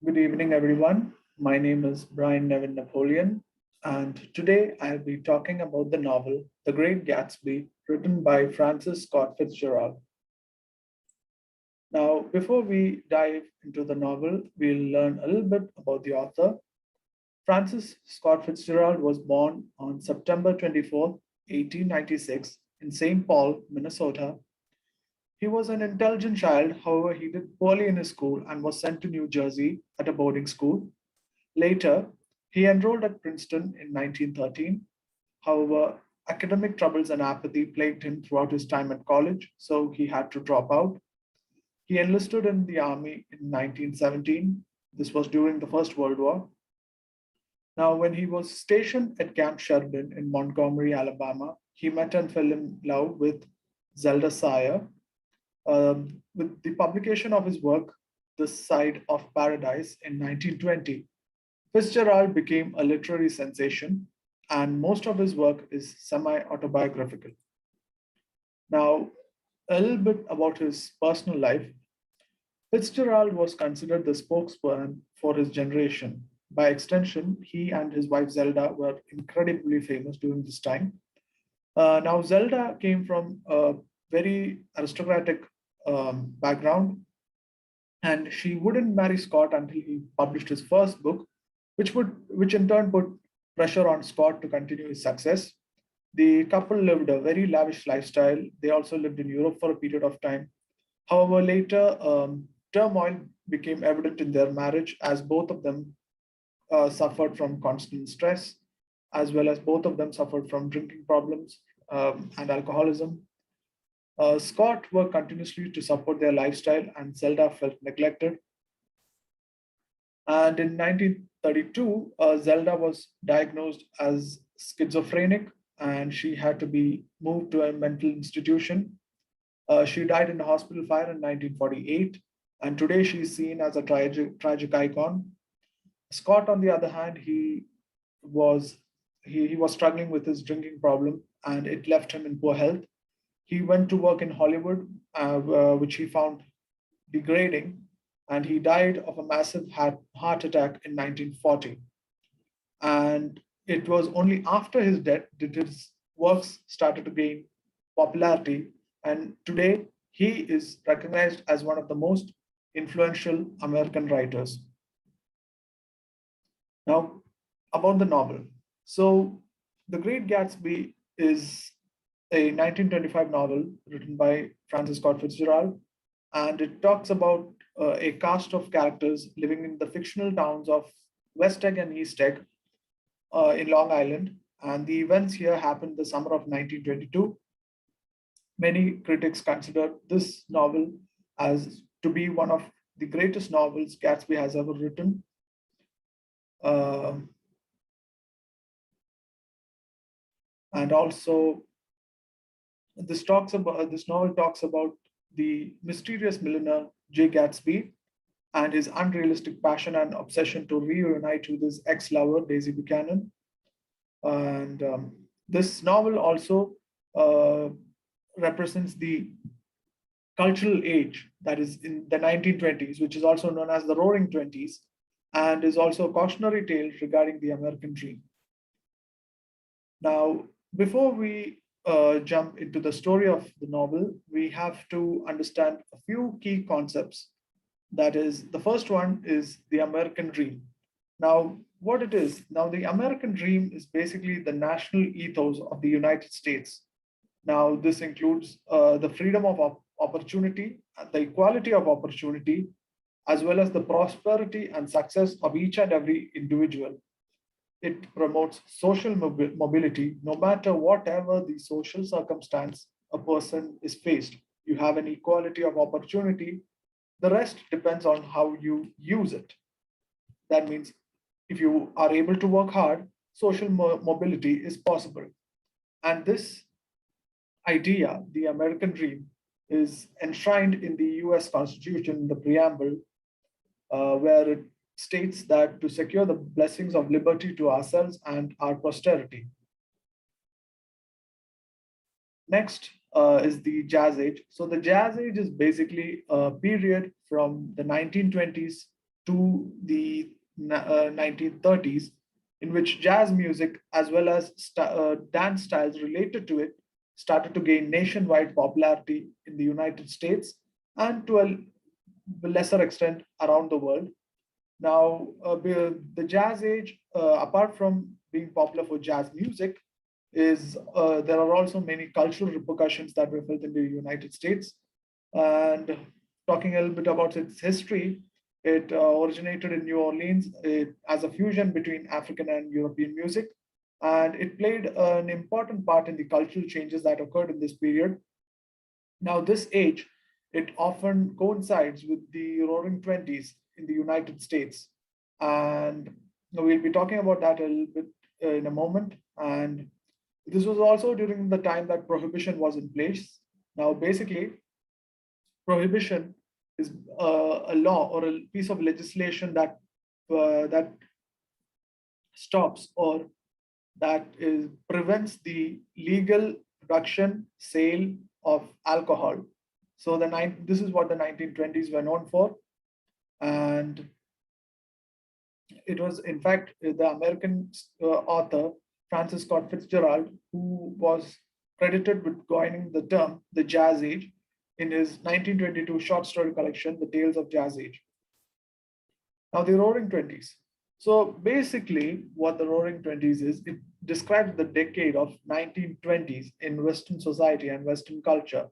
Good evening, everyone. My name is Brian Nevin Napoleon, and today I'll be talking about the novel The Great Gatsby, written by Francis Scott Fitzgerald. Now, before we dive into the novel, we'll learn a little bit about the author. Francis Scott Fitzgerald was born on September 24th, 1896, in St. Paul, Minnesota. He was an intelligent child, however, he did poorly in his school and was sent to New Jersey at a boarding school. Later, he enrolled at Princeton in 1913. However, academic troubles and apathy plagued him throughout his time at college, so he had to drop out. He enlisted in the army in 1917. This was during the First World War. Now, when he was stationed at Camp Sheridan in Montgomery, Alabama, he met and fell in love with Zelda Sayer. With the publication of his work, The Side of Paradise, in 1920, Fitzgerald became a literary sensation, and most of his work is semi autobiographical. Now, a little bit about his personal life. Fitzgerald was considered the spokesman for his generation. By extension, he and his wife Zelda were incredibly famous during this time. Now, Zelda came from a very aristocratic background, and she wouldn't marry Scott until he published his first book, which in turn put pressure on Scott to continue his success. The couple lived a very lavish lifestyle. They also lived in Europe for a period of time. However, later turmoil became evident in their marriage as both of them suffered from constant stress, as well as both of them suffered from drinking problems and alcoholism. Scott worked continuously to support their lifestyle, and Zelda felt neglected. And in 1932, Zelda was diagnosed as schizophrenic and she had to be moved to a mental institution. She died in a hospital fire in 1948, and today she is seen as a tragic icon. Scott, on the other hand, was he was struggling with his drinking problem, and it left him in poor health. He went to work in Hollywood, which he found degrading, and he died of a massive heart attack in 1940. And it was only after his death did his works started to gain popularity. And today, he is recognized as one of the most influential American writers. Now, about the novel. So, The Great Gatsby is a 1925 novel written by Francis Scott Fitzgerald, and it talks about a cast of characters living in the fictional towns of West Egg and East Egg in Long Island. And the events here happened the summer of 1922. Many critics consider this novel as to be one of the greatest novels Gatsby has ever written. Um and also, this novel talks about the mysterious millionaire Jay Gatsby and his unrealistic passion and obsession to reunite with his ex-lover Daisy Buchanan. And this novel also uh, represents the cultural age that is in the 1920s, which is also known as the Roaring Twenties, and is also a cautionary tale regarding the American dream. Now, before we jump into the story of the novel, we have to understand a few key concepts. That is, the first one is the American dream. Now, what it is, now the American dream is basically the national ethos of the United States. Now, this includes the freedom of opportunity, the equality of opportunity, as well as the prosperity and success of each and every individual. It promotes social mobility no matter whatever the social circumstance a person is faced. You have an equality of opportunity. The rest depends on how you use it. That means if you are able to work hard, social mobility is possible. And this idea, the American dream, is enshrined in the US Constitution, the preamble, where it states that to secure the blessings of liberty to ourselves and our posterity. Next is the Jazz Age. So, the Jazz Age is basically a period from the 1920s to the 1930s, in which jazz music as well as dance styles related to it started to gain nationwide popularity in the United States and to a lesser extent around the world. Now, the jazz age, apart from being popular for jazz music, is there are also many cultural repercussions that were felt in the United States. And talking a little bit about its history, it originated in New Orleans as a fusion between African and European music, and it played an important part in the cultural changes that occurred in this period. Now, this age, it often coincides with the Roaring Twenties in the United States, and we'll be talking about that a little bit in a moment. And this was also during the time that prohibition was in place. Now, basically, prohibition is a law or a piece of legislation that stops or prevents the legal production, sale of alcohol. So this is what the 1920s were known for, and it was in fact the American author Francis Scott Fitzgerald who was credited with coining the term the Jazz Age in his 1922 short story collection, The Tales of Jazz Age. Now, the Roaring Twenties. So basically, what the Roaring Twenties is, it describes the decade of 1920s in Western society and Western culture.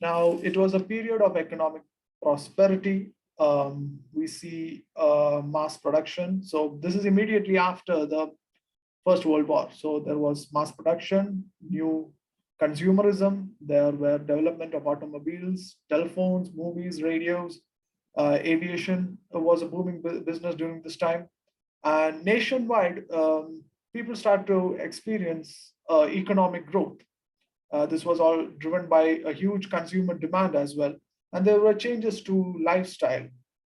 Now, it was a period of economic prosperity. We see mass production. So this is immediately after the First World War. So there was mass production, new consumerism. There were development of automobiles, telephones, movies, radios. Aviation was a booming business during this time, and nationwide, people start to experience economic growth. This was all driven by a huge consumer demand as well. And there were changes to lifestyle.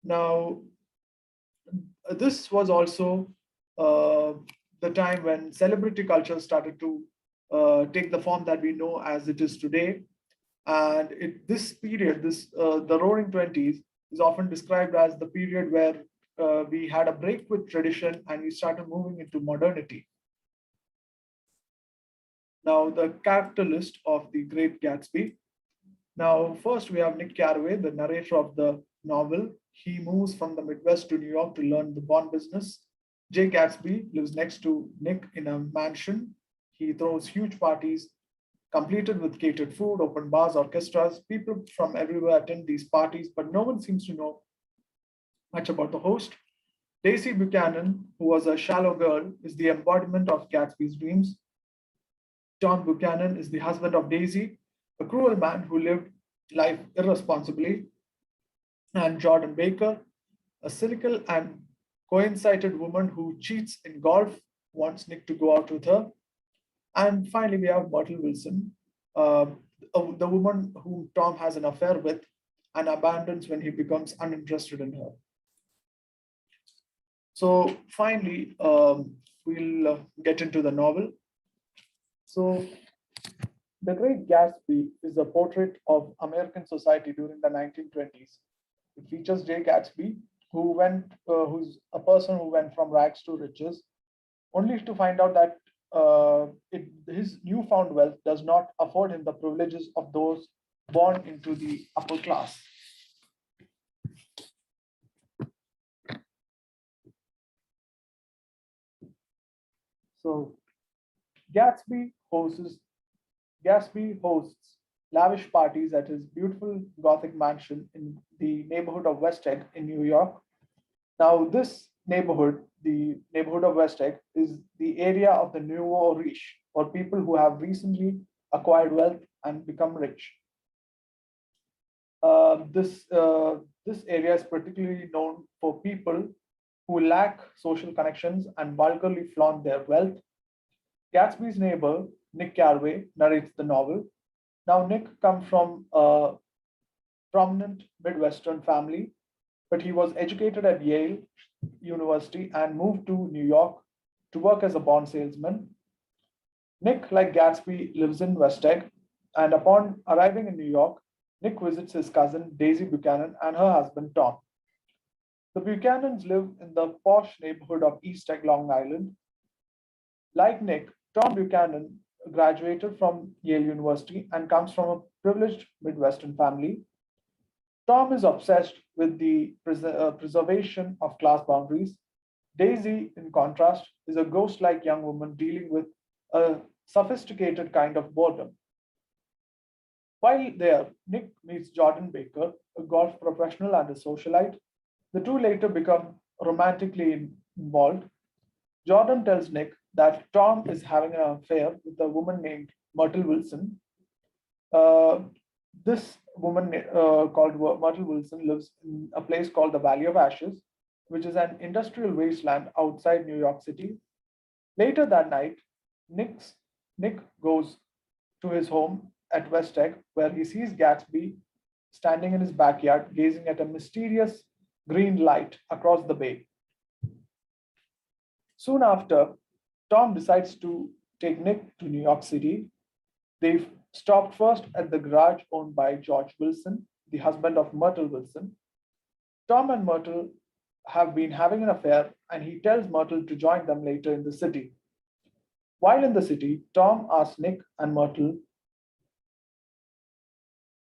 Now, this was also the time when celebrity culture started to take the form that we know as it is today. And this period, the Roaring Twenties, is often described as the period where we had a break with tradition and we started moving into modernity. Now, the character list of the Great Gatsby. Now, first we have Nick Carraway, the narrator of the novel. He moves from the Midwest to New York to learn the bond business. Jay Gatsby lives next to Nick in a mansion. He throws huge parties, completed with catered food, open bars, orchestras. People from everywhere attend these parties, but no one seems to know much about the host. Daisy Buchanan, who was a shallow girl, is the embodiment of Gatsby's dreams. John Buchanan is the husband of Daisy, a cruel man who lived life irresponsibly. And Jordan Baker, a cynical and coincited woman who cheats in golf, wants Nick to go out with her. And finally, we have Myrtle Wilson, the woman whom Tom has an affair with and abandons when he becomes uninterested in her. So finally, we'll get into the novel. So The Great Gatsby is a portrait of American society during the 1920s. It features Jay Gatsby, who's a person who went from rags to riches, only to find out that his newfound wealth does not afford him the privileges of those born into the upper class. So Gatsby hosts lavish parties at his beautiful Gothic mansion in the neighborhood of West Egg in New York. Now, this neighborhood, the neighborhood of West Egg, is the area of the nouveau riche, or people who have recently acquired wealth and become rich. This area is particularly known for people who lack social connections and vulgarly flaunt their wealth. Gatsby's neighbor, Nick Carraway, narrates the novel. Now, Nick comes from a prominent Midwestern family, but he was educated at Yale University and moved to New York to work as a bond salesman. Nick, like Gatsby, lives in West Egg, and upon arriving in New York, Nick visits his cousin Daisy Buchanan and her husband Tom. The Buchanans live in the posh neighborhood of East Egg, Long Island. Like Nick, Tom Buchanan graduated from Yale University and comes from a privileged Midwestern family. Tom is obsessed with the preservation of class boundaries. Daisy, in contrast, is a ghost like young woman dealing with a sophisticated kind of boredom. While there, Nick meets Jordan Baker, a golf professional and a socialite. The two later become romantically involved. Jordan tells Nick that Tom is having an affair with a woman named Myrtle Wilson. Uh, this woman called Myrtle Wilson lives in a place called the Valley of Ashes, which is an industrial wasteland outside New York City. Later that night, Nick's, Nick goes to his home at West Egg, where he sees Gatsby standing in his backyard, gazing at a mysterious green light across the bay. Soon after, Tom decides to take Nick to New York City. They stopped first at the garage owned by George Wilson, the husband of Myrtle Wilson. Tom and Myrtle have been having an affair, and he tells Myrtle to join them later in the city. While in the city, Tom asks Nick and Myrtle.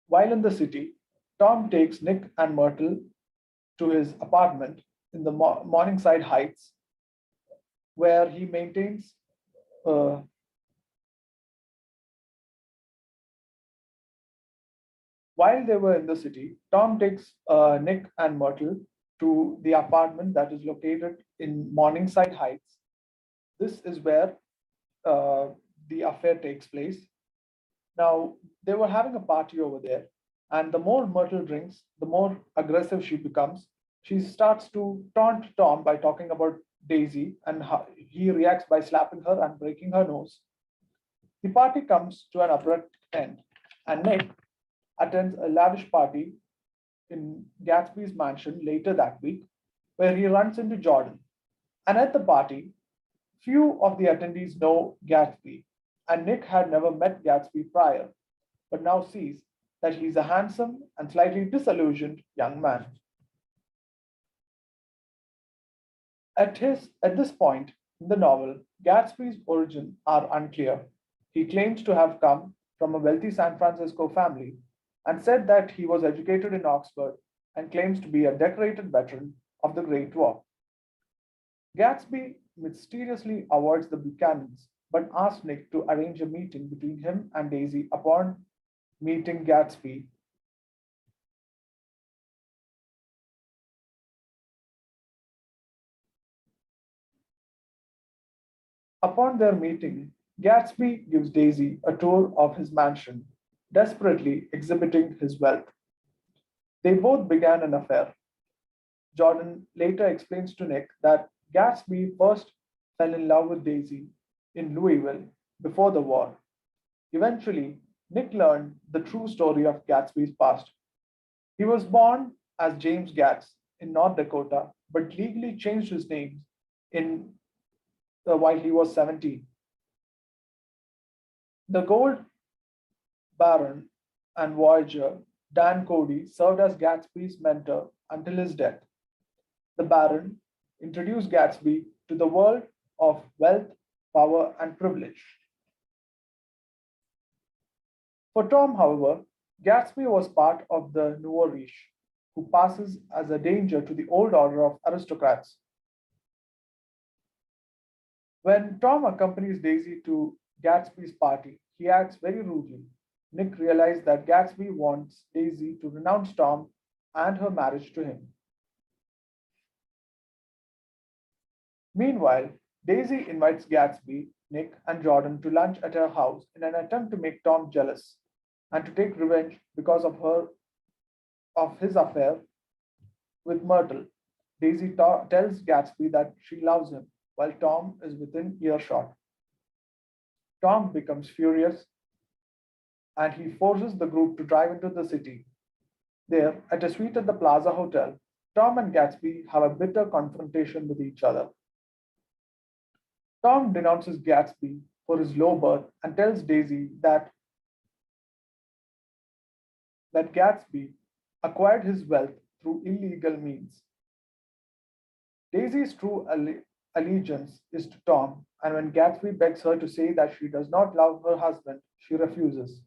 While in the city, Tom takes Nick and Myrtle to his apartment in the Morningside Heights, where he maintains. Uh, while they were in the city, Tom takes Nick and Myrtle to the apartment that is located in Morningside Heights. This is where uh, the affair takes place. Now, they were having a party over there, and the more Myrtle drinks, the more aggressive she becomes. She starts to taunt Tom by talking about Daisy, and he reacts by slapping her and breaking her nose. The party comes to an abrupt end, and Nick attends a lavish party in Gatsby's mansion later that week, where he runs into Jordan. And at the party, few of the attendees know Gatsby, and Nick had never met Gatsby prior, but now sees that he's a handsome and slightly disillusioned young man. At this point in the novel, Gatsby's origins are unclear. He claims to have come from a wealthy San Francisco family and said that he was educated in Oxford and claims to be a decorated veteran of the Great War. Gatsby mysteriously avoids the Buchanans but asks Nick to arrange a meeting between him and Daisy upon meeting Gatsby. Upon their meeting, Gatsby gives Daisy a tour of his mansion, desperately exhibiting his wealth. They both began an affair. Jordan later explains to Nick that Gatsby first fell in love with Daisy in Louisville before the war. Eventually, Nick learned the true story of Gatsby's past. He was born as James Gatz in North Dakota, but legally changed his name in while he was 17. The gold baron and voyager Dan Cody served as Gatsby's mentor until his death. The baron introduced Gatsby to the world of wealth, power, and privilege. For Tom, however, Gatsby was part of the nouveau riche, who passes as a danger to the old order of aristocrats. When Tom accompanies Daisy to Gatsby's party, he acts very rudely. Nick realizes that Gatsby wants Daisy to renounce Tom and her marriage to him. Meanwhile, Daisy invites Gatsby, Nick, and Jordan to lunch at her house in an attempt to make Tom jealous and to take revenge because of his affair with Myrtle. Daisy tells Gatsby that she loves him, while Tom is within earshot. Tom becomes furious and he forces the group to drive into the city. There, at a suite at the Plaza Hotel, Tom and Gatsby have a bitter confrontation with each other. Tom denounces Gatsby for his low birth and tells Daisy that Gatsby acquired his wealth through illegal means. Daisy's true allegiance is to Tom, and when Gatsby begs her to say that she does not love her husband, she refuses.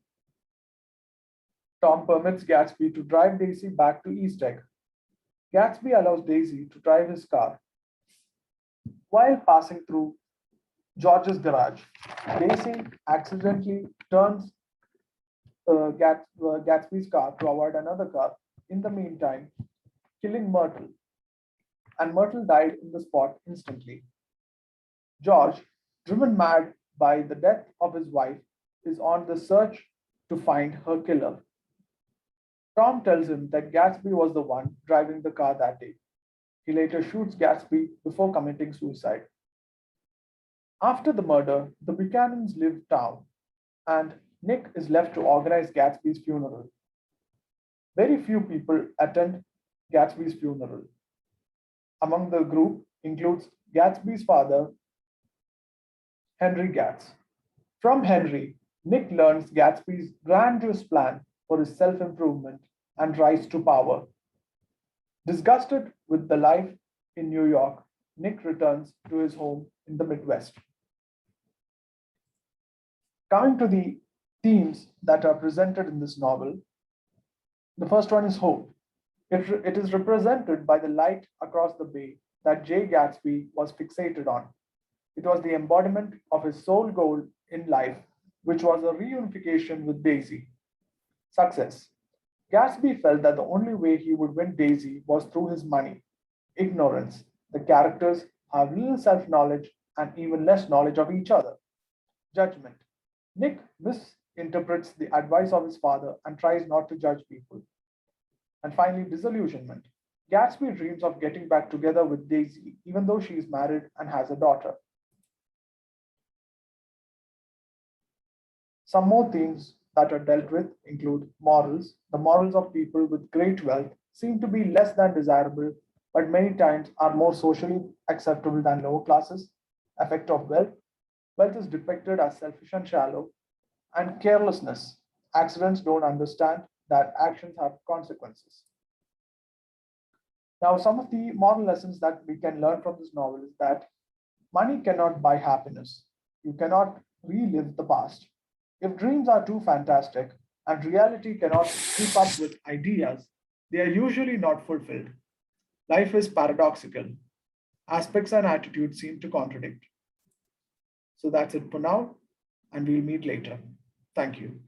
Tom permits Gatsby to drive Daisy back to East Egg. Gatsby allows Daisy to drive his car. While passing through George's garage, Daisy accidentally turns Gatsby's car to avoid another car. In the meantime, killing Myrtle, and Myrtle died in the spot instantly. George, driven mad by the death of his wife, is on the search to find her killer. Tom tells him that Gatsby was the one driving the car that day. He later shoots Gatsby before committing suicide. After the murder, the Buchanans leave town, and Nick is left to organize Gatsby's funeral. Very few people attend Gatsby's funeral. Among the group includes Gatsby's father, Henry Gatz. From Henry, Nick learns Gatsby's grandiose plan for his self improvement and rise to power. Disgusted with the life in New York, Nick returns to his home in the Midwest. Coming to the themes that are presented in this novel, the first one is hope. It is represented by the light across the bay that Jay Gatsby was fixated on. It was the embodiment of his sole goal in life, which was a reunification with Daisy. Success. Gatsby felt that the only way he would win Daisy was through his money. Ignorance. The characters have little self knowledge and even less knowledge of each other. Judgment. Nick misinterprets the advice of his father and tries not to judge people. And finally, disillusionment. Gatsby dreams of getting back together with Daisy, even though she is married and has a daughter. Some more themes that are dealt with include morals. The morals of people with great wealth seem to be less than desirable, but many times are more socially acceptable than lower classes. Effect of wealth. Wealth is depicted as selfish and shallow, and carelessness. Accidents don't understand that actions have consequences. Now, some of the moral lessons that we can learn from this novel is that money cannot buy happiness. You cannot relive the past. If dreams are too fantastic and reality cannot keep up with ideas, they are usually not fulfilled. Life is paradoxical. Aspects and attitudes seem to contradict. So that's it for now, and we'll meet later. Thank you.